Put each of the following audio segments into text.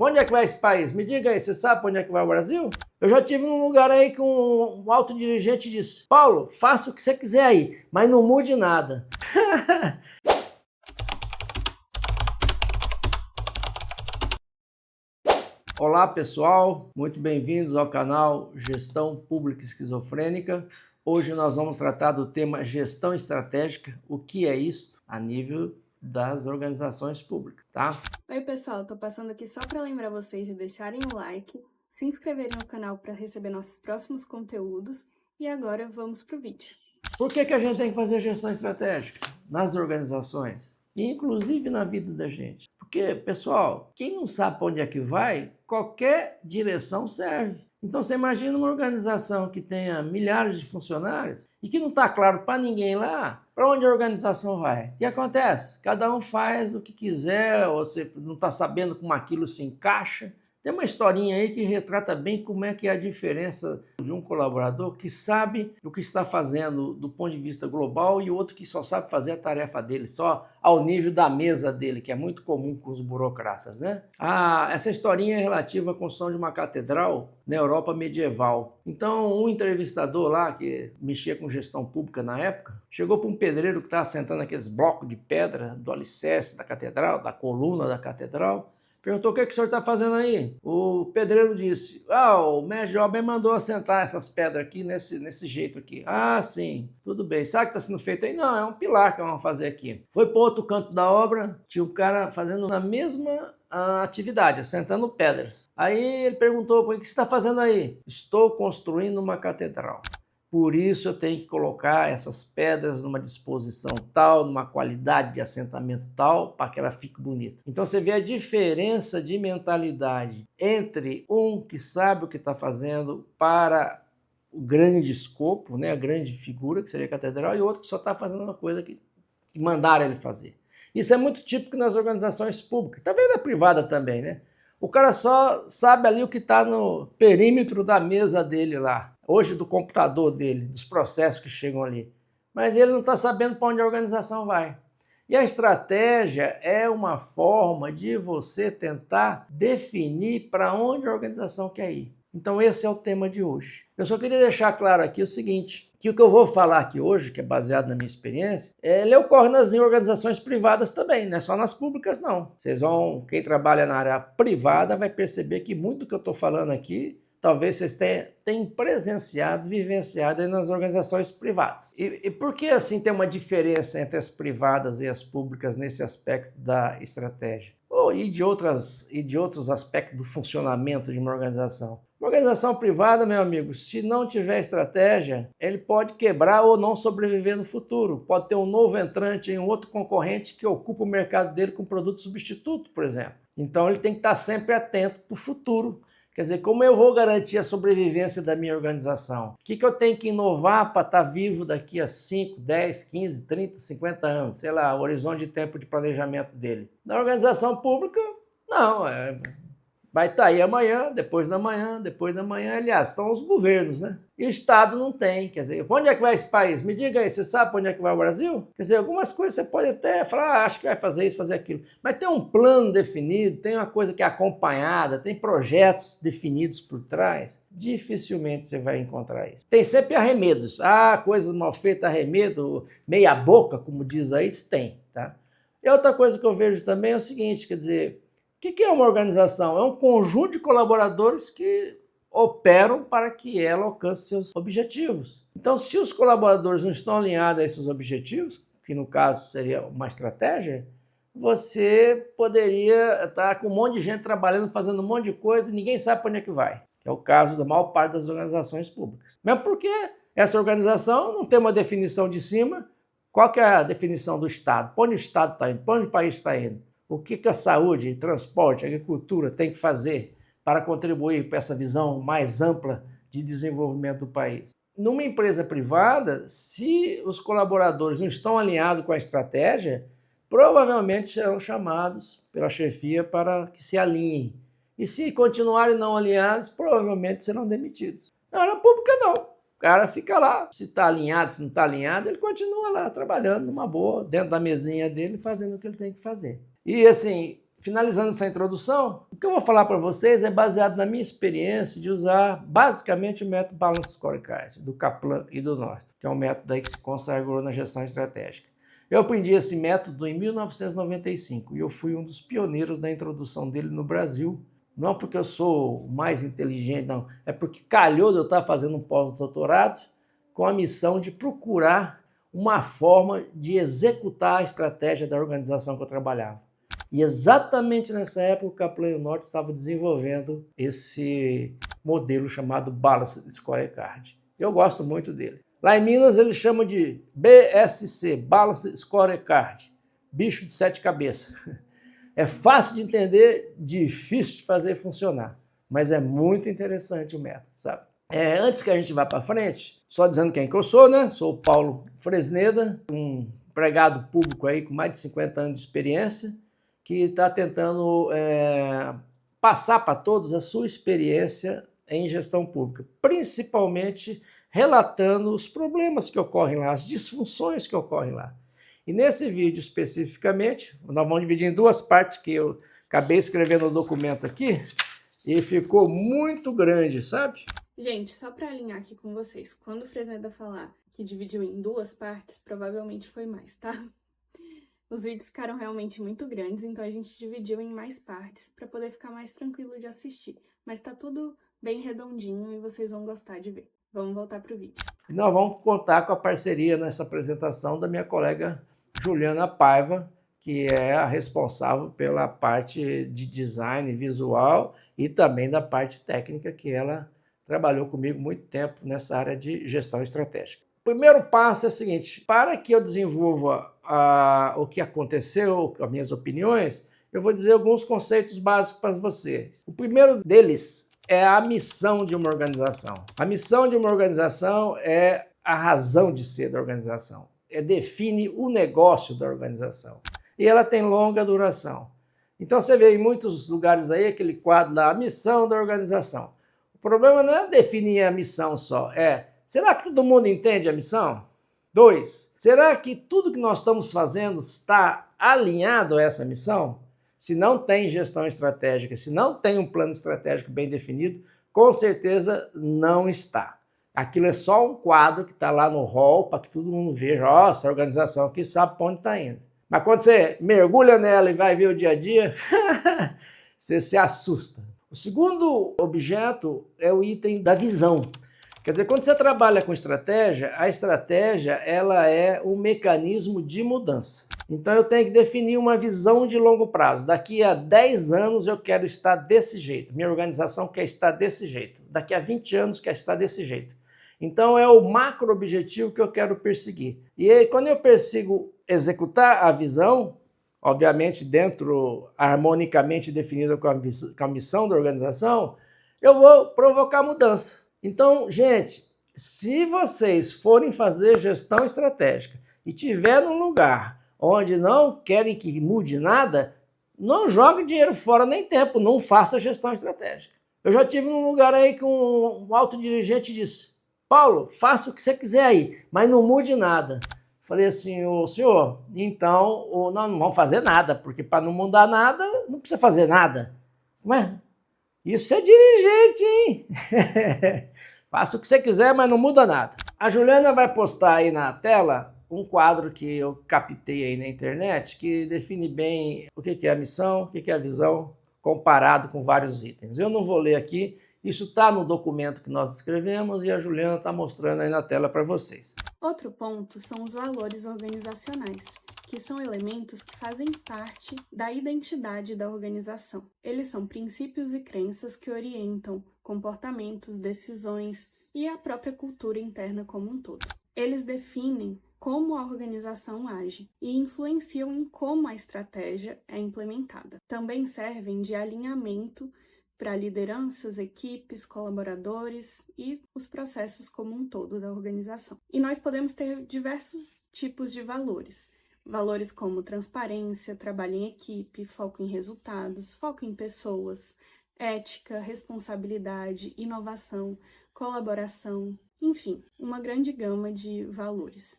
Pra onde é que vai esse país? Me diga aí, você sabe pra onde é que vai o Brasil? Eu já tive num lugar aí que um alto dirigente disse: Paulo, faça o que você quiser aí, mas não mude nada. Olá pessoal, muito bem-vindos ao canal Gestão Pública Esquizofrênica. Hoje nós vamos tratar do tema gestão estratégica, o que é isso a nível das organizações públicas, tá? Oi pessoal, tô passando aqui só para lembrar vocês de deixarem o like, se inscreverem no canal para receber nossos próximos conteúdos e agora vamos pro vídeo. Por que a gente tem que fazer gestão estratégica nas organizações? E inclusive na vida da gente. Porque, pessoal, quem não sabe para onde é que vai, qualquer direção serve. Então você imagina uma organização que tenha milhares de funcionários e que não está claro para ninguém lá para onde a organização vai. O que acontece? Cada um faz o que quiser, ou você não está sabendo como aquilo se encaixa. Tem uma historinha aí que retrata bem como é que é a diferença de um colaborador que sabe o que está fazendo do ponto de vista global e outro que só sabe fazer a tarefa dele, só ao nível da mesa dele, que é muito comum com os burocratas, né? Essa historinha é relativa à construção de uma catedral na Europa medieval. Então, um entrevistador lá, que mexia com gestão pública na época, chegou para um pedreiro que estava sentando aqueles blocos de pedra do alicerce da catedral, da coluna da catedral. Perguntou: o que o senhor está fazendo aí? O pedreiro disse: o mestre de obra me mandou assentar essas pedras aqui nesse jeito aqui. Ah, sim, tudo bem. Sabe o que está sendo feito aí? Não, é um pilar que vamos fazer aqui. Foi para outro canto da obra, tinha um cara fazendo na mesma atividade, assentando pedras. Aí ele perguntou: o que você está fazendo aí? Estou construindo uma catedral. Por isso eu tenho que colocar essas pedras numa disposição tal, numa qualidade de assentamento tal, para que ela fique bonita. Então você vê a diferença de mentalidade entre um que sabe o que está fazendo para o grande escopo, né, a grande figura, que seria a catedral, e outro que só está fazendo uma coisa que mandaram ele fazer. Isso é muito típico nas organizações públicas, talvez na privada também, né? O cara só sabe ali o que está no perímetro da mesa dele lá, hoje do computador dele, dos processos que chegam ali. Mas ele não está sabendo para onde a organização vai. E a estratégia é uma forma de você tentar definir para onde a organização quer ir. Então esse é o tema de hoje. Eu só queria deixar claro aqui o seguinte, que o que eu vou falar aqui hoje, que é baseado na minha experiência, ele ocorre nas organizações privadas também, não é só nas públicas não. Quem trabalha na área privada vai perceber que muito do que eu estou falando aqui, talvez vocês tenham presenciado, vivenciado aí nas organizações privadas. E por que assim tem uma diferença entre as privadas e as públicas nesse aspecto da estratégia? E de outros aspectos do funcionamento de uma organização? Uma organização privada, meu amigo, se não tiver estratégia, ele pode quebrar ou não sobreviver no futuro. Pode ter um novo entrante, um outro concorrente que ocupa o mercado dele com produto substituto, por exemplo. Então ele tem que estar sempre atento para o futuro. Quer dizer, como eu vou garantir a sobrevivência da minha organização? O que eu tenho que inovar para estar vivo daqui a 5, 10, 15, 30, 50 anos? Sei lá, o horizonte de tempo de planejamento dele. Na organização pública, não. Vai estar aí amanhã, depois da manhã, aliás, estão os governos, né? E o Estado não tem, quer dizer, para onde é que vai esse país? Me diga aí, você sabe para onde é que vai o Brasil? Quer dizer, algumas coisas você pode até falar, acho que vai fazer isso, fazer aquilo, mas tem um plano definido, tem uma coisa que é acompanhada, tem projetos definidos por trás, dificilmente você vai encontrar isso. Tem sempre arremedos, coisas mal feitas, arremedo, meia boca, como diz aí, tem, tá? E outra coisa que eu vejo também é o seguinte, quer dizer, o que é uma organização? É um conjunto de colaboradores que operam para que ela alcance seus objetivos. Então, se os colaboradores não estão alinhados a esses objetivos, que no caso seria uma estratégia, você poderia estar com um monte de gente trabalhando, fazendo um monte de coisa e ninguém sabe para onde é que vai. Que é o caso da maior parte das organizações públicas. Mesmo porque essa organização não tem uma definição de cima. Qual que é a definição do Estado? Para onde o Estado está indo? Para onde o país está indo? O que a saúde, transporte, agricultura tem que fazer para contribuir para essa visão mais ampla de desenvolvimento do país? Numa empresa privada, se os colaboradores não estão alinhados com a estratégia, provavelmente serão chamados pela chefia para que se alinhem. E se continuarem não alinhados, provavelmente serão demitidos. Na área pública, não. O cara fica lá, se está alinhado, se não está alinhado, ele continua lá trabalhando numa boa, dentro da mesinha dele, fazendo o que ele tem que fazer. E assim, finalizando essa introdução, o que eu vou falar para vocês é baseado na minha experiência de usar basicamente o método Balance Scorecard, do Kaplan e do Norton, que é um método aí que se consagrou na gestão estratégica. Eu aprendi esse método em 1995 e eu fui um dos pioneiros da introdução dele no Brasil. Não porque eu sou mais inteligente, não. É porque calhou de eu estar fazendo um pós-doutorado com a missão de procurar uma forma de executar a estratégia da organização que eu trabalhava. E exatamente nessa época o Kaplan e o Norton estavam desenvolvendo esse modelo chamado Balance Scorecard. Eu gosto muito dele. Lá em Minas eles chamam de BSC, Balance Scorecard, bicho de 7 cabeças. É fácil de entender, difícil de fazer funcionar, mas é muito interessante o método, sabe? Antes que a gente vá para frente, só dizendo quem que eu sou, né? Sou o Paulo Fresneda, um empregado público aí com mais de 50 anos de experiência, que está tentando passar para todos a sua experiência em gestão pública, principalmente relatando os problemas que ocorrem lá, as disfunções que ocorrem lá. E nesse vídeo especificamente, nós vamos dividir em duas partes que eu acabei escrevendo o documento aqui e ficou muito grande, sabe? Gente, só para alinhar aqui com vocês, quando o Fresneda falar que dividiu em duas partes, provavelmente foi mais, tá? Os vídeos ficaram realmente muito grandes, então a gente dividiu em mais partes para poder ficar mais tranquilo de assistir. Mas tá tudo bem redondinho e vocês vão gostar de ver. Vamos voltar pro vídeo. E nós vamos contar com a parceria nessa apresentação da minha colega Juliana Paiva, que é a responsável pela parte de design visual e também da parte técnica, que ela trabalhou comigo muito tempo nessa área de gestão estratégica. O primeiro passo é o seguinte: para que eu desenvolva o que aconteceu, as minhas opiniões, eu vou dizer alguns conceitos básicos para vocês. O primeiro deles é a missão de uma organização. A missão de uma organização é a razão de ser da organização. Define o negócio da organização. E ela tem longa duração. Então você vê em muitos lugares aí aquele quadro lá, a missão da organização. O problema não é definir a missão só, será que todo mundo entende a missão? 2, será que tudo que nós estamos fazendo está alinhado a essa missão? Se não tem gestão estratégica, se não tem um plano estratégico bem definido, com certeza não está. Aquilo é só um quadro que está lá no hall para que todo mundo veja, essa organização aqui sabe para onde está indo. Mas quando você mergulha nela e vai ver o dia a dia, você se assusta. O segundo objeto é o item da visão. Quer dizer, quando você trabalha com estratégia, a estratégia ela é um mecanismo de mudança. Então eu tenho que definir uma visão de longo prazo. Daqui a 10 anos eu quero estar desse jeito. Minha organização quer estar desse jeito. Daqui a 20 anos quer estar desse jeito. Então é o macro objetivo que eu quero perseguir. E aí, quando eu persigo executar a visão, obviamente harmonicamente definida com a missão da organização, eu vou provocar mudança. Então, gente, se vocês forem fazer gestão estratégica e tiver num lugar onde não querem que mude nada, não jogue dinheiro fora nem tempo, não faça gestão estratégica. Eu já tive num lugar aí que um alto dirigente disse: Paulo, faça o que você quiser aí, mas não mude nada. Falei assim: ô senhor, então nós não vamos fazer nada, porque para não mudar nada, não precisa fazer nada. Ué, isso é dirigente, hein? Faça o que você quiser, mas não muda nada. A Juliana vai postar aí na tela um quadro que eu captei aí na internet que define bem o que é a missão, o que é a visão, comparado com vários itens. Eu não vou ler aqui, isso está no documento que nós escrevemos e a Juliana está mostrando aí na tela para vocês. Outro ponto são os valores organizacionais, que são elementos que fazem parte da identidade da organização. Eles são princípios e crenças que orientam comportamentos, decisões e a própria cultura interna como um todo. Eles definem como a organização age e influenciam em como a estratégia é implementada. Também servem de alinhamento para lideranças, equipes, colaboradores e os processos como um todo da organização. E nós podemos ter diversos tipos de valores. Valores como transparência, trabalho em equipe, foco em resultados, foco em pessoas, ética, responsabilidade, inovação, colaboração, enfim, uma grande gama de valores.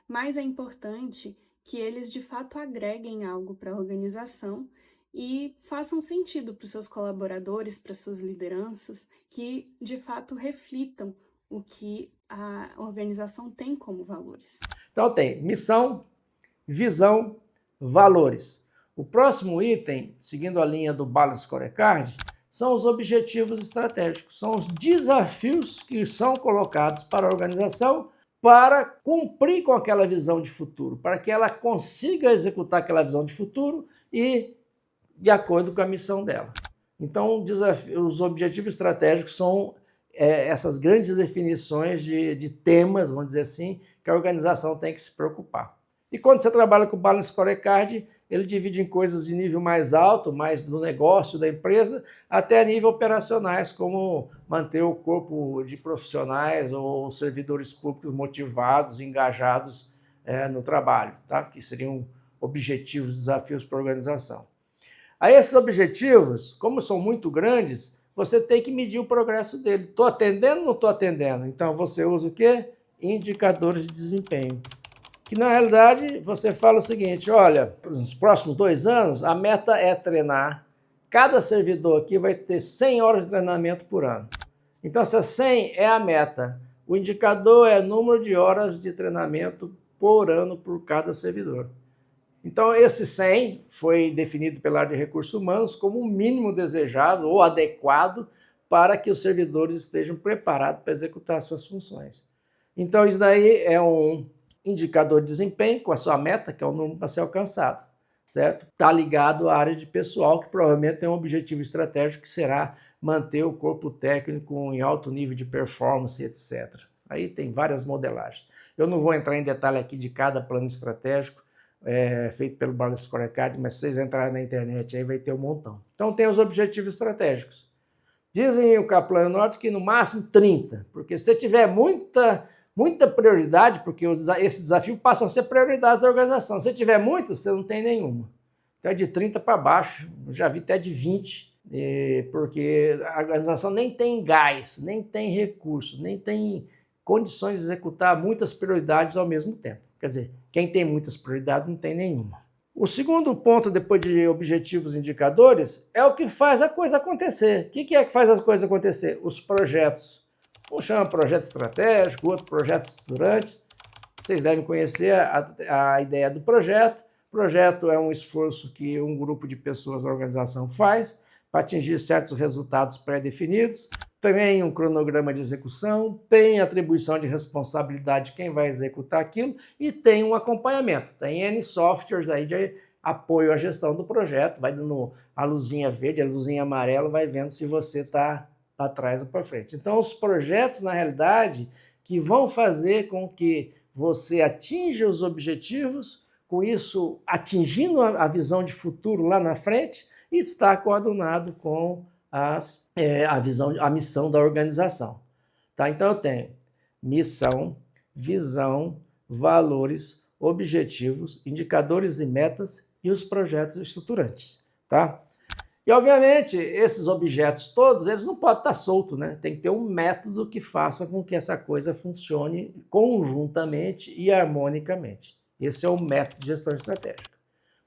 Mas é importante que eles de fato agreguem algo para a organização e façam sentido para os seus colaboradores, para suas lideranças, que de fato reflitam o que a organização tem como valores. Então tem missão, visão, valores. O próximo item, seguindo a linha do Balanced Scorecard, são os objetivos estratégicos, são os desafios que são colocados para a organização para cumprir com aquela visão de futuro, para que ela consiga executar aquela visão de futuro e de acordo com a missão dela. Então, os objetivos estratégicos são essas grandes definições de temas, vamos dizer assim, que a organização tem que se preocupar. E quando você trabalha com o Balanced Scorecard, ele divide em coisas de nível mais alto, mais do negócio da empresa, até nível operacionais, como manter o corpo de profissionais ou servidores públicos motivados, engajados no trabalho, tá? Que seriam objetivos, desafios para a organização. Aí esses objetivos, como são muito grandes, você tem que medir o progresso dele. Estou atendendo ou não estou atendendo? Então você usa o quê? Indicadores de desempenho. Que na realidade você fala o seguinte, olha, nos próximos 2 anos a meta é treinar, cada servidor aqui vai ter 100 horas de treinamento por ano. Então essa 100 é a meta, o indicador é o número de horas de treinamento por ano por cada servidor. Então esse 100 foi definido pela área de recursos humanos como o mínimo desejado ou adequado para que os servidores estejam preparados para executar suas funções. Então isso daí é um indicador de desempenho com a sua meta, que é o número para ser alcançado, certo? Está ligado à área de pessoal, que provavelmente tem um objetivo estratégico que será manter o corpo técnico em alto nível de performance, etc. Aí tem várias modelagens. Eu não vou entrar em detalhe aqui de cada plano estratégico feito pelo Balanced Scorecard, mas se vocês entrarem na internet aí vai ter um montão. Então tem os objetivos estratégicos. Dizem o Kaplan e o Norton que no máximo 30, porque se tiver muita prioridade, porque esse desafio passa a ser prioridade da organização. Se tiver muitas, você não tem nenhuma. Então é de 30 para baixo, eu já vi até de 20, porque a organização nem tem gás, nem tem recursos, nem tem condições de executar muitas prioridades ao mesmo tempo. Quer dizer, quem tem muitas prioridades não tem nenhuma. O segundo ponto, depois de objetivos e indicadores, é o que faz a coisa acontecer. O que é que faz as coisas acontecer? Os projetos. Um chama projeto estratégico, outro projeto estruturantes. Vocês devem conhecer a ideia do projeto. O projeto é um esforço que um grupo de pessoas da organização faz para atingir certos resultados pré-definidos. Tem um cronograma de execução, tem atribuição de responsabilidade de quem vai executar aquilo e tem um acompanhamento. Tem N softwares aí de apoio à gestão do projeto, vai dando a luzinha verde, a luzinha amarela, vai vendo se você está para trás ou para frente. Então, os projetos, na realidade, que vão fazer com que você atinja os objetivos, com isso atingindo a visão de futuro lá na frente, e está coadunado com a missão da organização. Tá? Então, eu tenho missão, visão, valores, objetivos, indicadores e metas e os projetos estruturantes. Tá? E, obviamente, esses objetos todos, eles não podem estar soltos, né? Tem que ter um método que faça com que essa coisa funcione conjuntamente e harmonicamente. Esse é o método de gestão estratégica.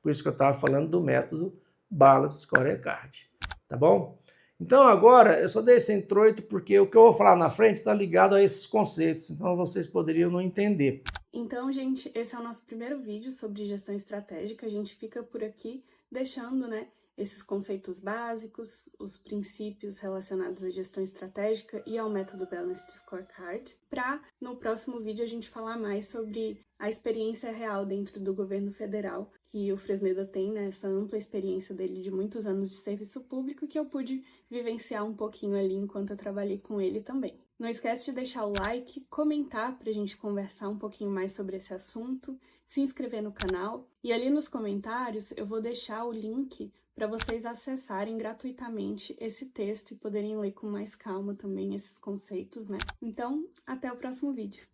Por isso que eu estava falando do método Balanced Scorecard. Tá bom? Então, agora, eu só dei esse introito porque o que eu vou falar na frente está ligado a esses conceitos. Então, vocês poderiam não entender. Então, gente, esse é o nosso primeiro vídeo sobre gestão estratégica. A gente fica por aqui deixando, né, esses conceitos básicos, os princípios relacionados à gestão estratégica e ao método Balanced Scorecard, para no próximo vídeo a gente falar mais sobre a experiência real dentro do governo federal, que o Fresneda tem, né, essa ampla experiência dele de muitos anos de serviço público, que eu pude vivenciar um pouquinho ali enquanto eu trabalhei com ele também. Não esquece de deixar o like, comentar para a gente conversar um pouquinho mais sobre esse assunto, se inscrever no canal, e ali nos comentários eu vou deixar o link para vocês acessarem gratuitamente esse texto e poderem ler com mais calma também esses conceitos, né? Então, até o próximo vídeo.